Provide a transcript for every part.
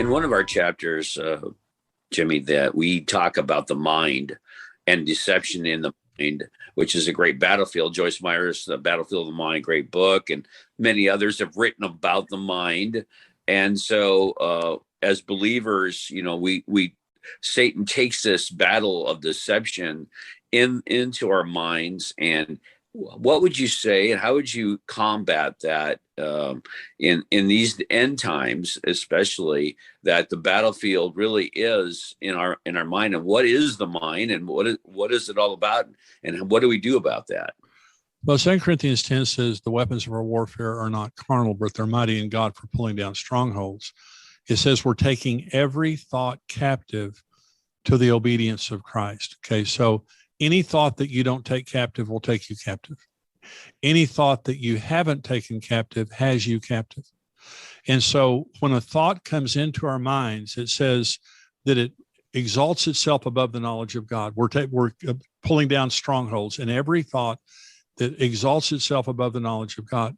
In one of our chapters, Jimmy, that we talk about the mind and deception in the mind, which is a great battlefield. Joyce Meyer's The Battlefield of the Mind, great book, and many others have written about the mind. And so as believers, we Satan takes this battle of deception into our minds. And what would you say, and how would you combat that in these end times, especially, that the battlefield really is in our mind? And what is the mind, and what is it all about, and what do we do about that? Well, 2 Corinthians 10 says the weapons of our warfare are not carnal, but they're mighty in God for pulling down strongholds. It says we're taking every thought captive to the obedience of Christ. Okay, so any thought that you don't take captive will take you captive. Any thought that you haven't taken captive has you captive. And so when a thought comes into our minds, it says that it exalts itself above the knowledge of God. We're pulling down strongholds, and every thought that exalts itself above the knowledge of God.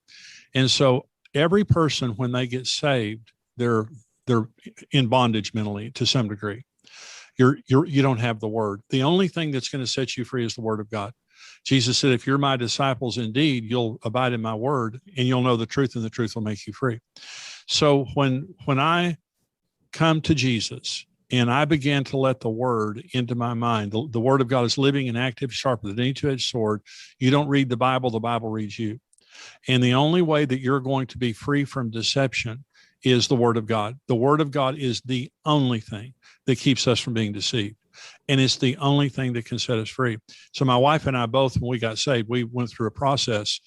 And so every person, when they get saved, they're in bondage mentally to some degree. You don't have the word. The only thing that's going to set you free is the word of God. Jesus said, if you're my disciples indeed, you'll abide in my word, and you'll know the truth, and the truth will make you free. So when I come to Jesus and I began to let the word into my mind, the word of God is living and active, sharper than any two-edged sword. You don't read the Bible reads you. And the only way that you're going to be free from deception is the word of God. The word of God is the only thing that keeps us from being deceived. And it's the only thing that can set us free. So my wife and I both, when we got saved, we went through a process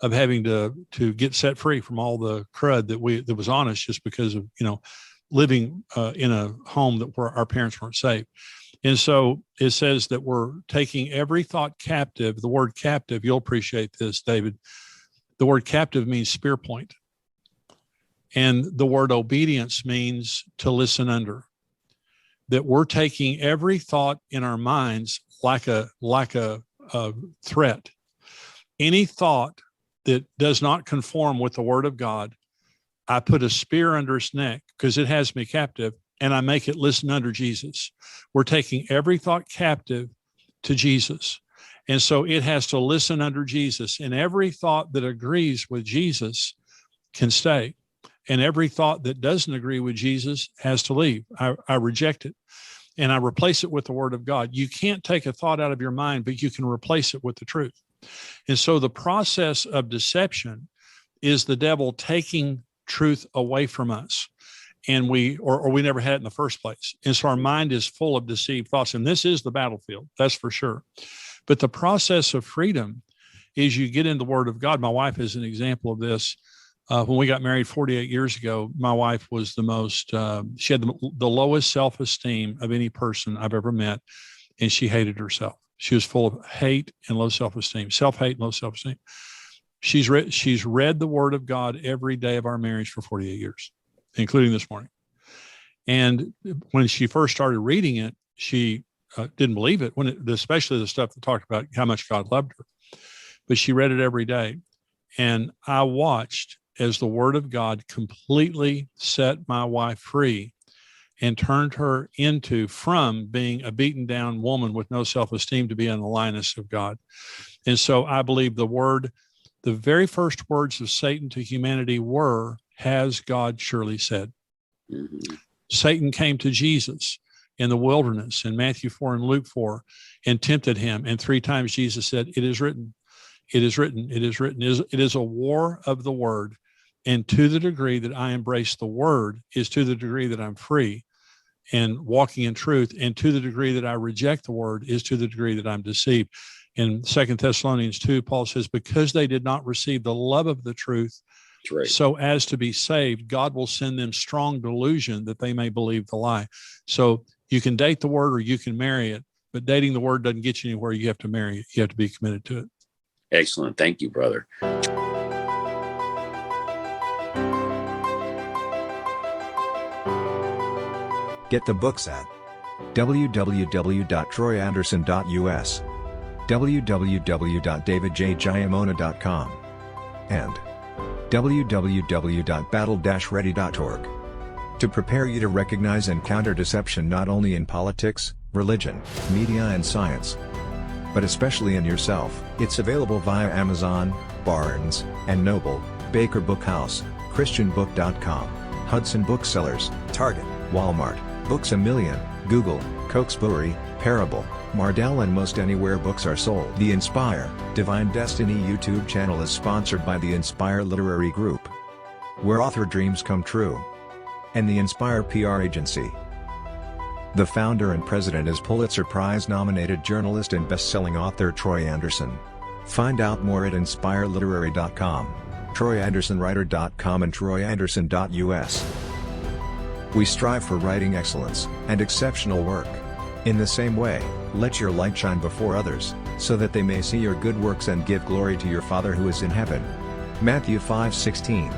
of having to get set free from all the crud that was on us just because of, living in a home where our parents weren't saved. And so it says that we're taking every thought captive. The word captive, you'll appreciate this, David. The word captive means spear point. And the word obedience means to listen under. That we're taking every thought in our minds like a threat. Any thought that does not conform with the word of God, I put a spear under its neck because it has me captive, and I make it listen under Jesus. We're taking every thought captive to Jesus. And so it has to listen under Jesus. And every thought that agrees with Jesus can stay. And every thought that doesn't agree with Jesus has to leave. I reject it, and I replace it with the word of God. You can't take a thought out of your mind, but you can replace it with the truth. And so the process of deception is the devil taking truth away from us. And we never had it in the first place. And so our mind is full of deceived thoughts. And this is the battlefield, that's for sure. But the process of freedom is you get in the word of God. My wife is an example of this. When we got married 48 years ago, my wife was she had the lowest self-esteem of any person I've ever met, and she hated herself. She was full of hate and low self-esteem, self-hate and low self-esteem. She's read the word of God every day of our marriage for 48 years, including this morning. And when she first started reading it, she didn't believe it, especially the stuff that talked about how much God loved her. But she read it every day. And I watched as the word of God completely set my wife free and turned her from being a beaten down woman with no self-esteem to being in the likeness of God. And so I believe the very first words of Satan to humanity were, "Has God surely said?" Mm-hmm. Satan came to Jesus in the wilderness in Matthew 4 and Luke 4 and tempted him. And 3 times Jesus said, "It is written, it is written, it is written." It is a war of the word. And to the degree that I embrace the word is to the degree that I'm free and walking in truth. And to the degree that I reject the word is to the degree that I'm deceived. In 2 Thessalonians 2, Paul says, because they did not receive the love of the truth, right, so as to be saved, God will send them strong delusion that they may believe the lie. So you can date the word or you can marry it, but dating the word doesn't get you anywhere. You have to marry it. You have to be committed to it. Excellent. Thank you, brother. Get the books at www.troyanderson.us, www.davidjgiamona.com, and www.battle-ready.org. to prepare you to recognize and counter deception not only in politics, religion, media and science, but especially in yourself. It's available via Amazon, Barnes & Noble, Baker Bookhouse, ChristianBook.com, Hudson Booksellers, Target, Walmart, Books A Million, Google, Cokesbury, Parable, Mardel and most anywhere books are sold. The Inspire, Divine Destiny YouTube channel is sponsored by the Inspire Literary Group, where author dreams come true, and the Inspire PR Agency. The founder and president is Pulitzer Prize-nominated journalist and best-selling author Troy Anderson. Find out more at inspireliterary.com, troyandersonwriter.com and troyanderson.us. We strive for writing excellence and exceptional work. In the same way, let your light shine before others, so that they may see your good works and give glory to your Father who is in heaven. Matthew 5:16.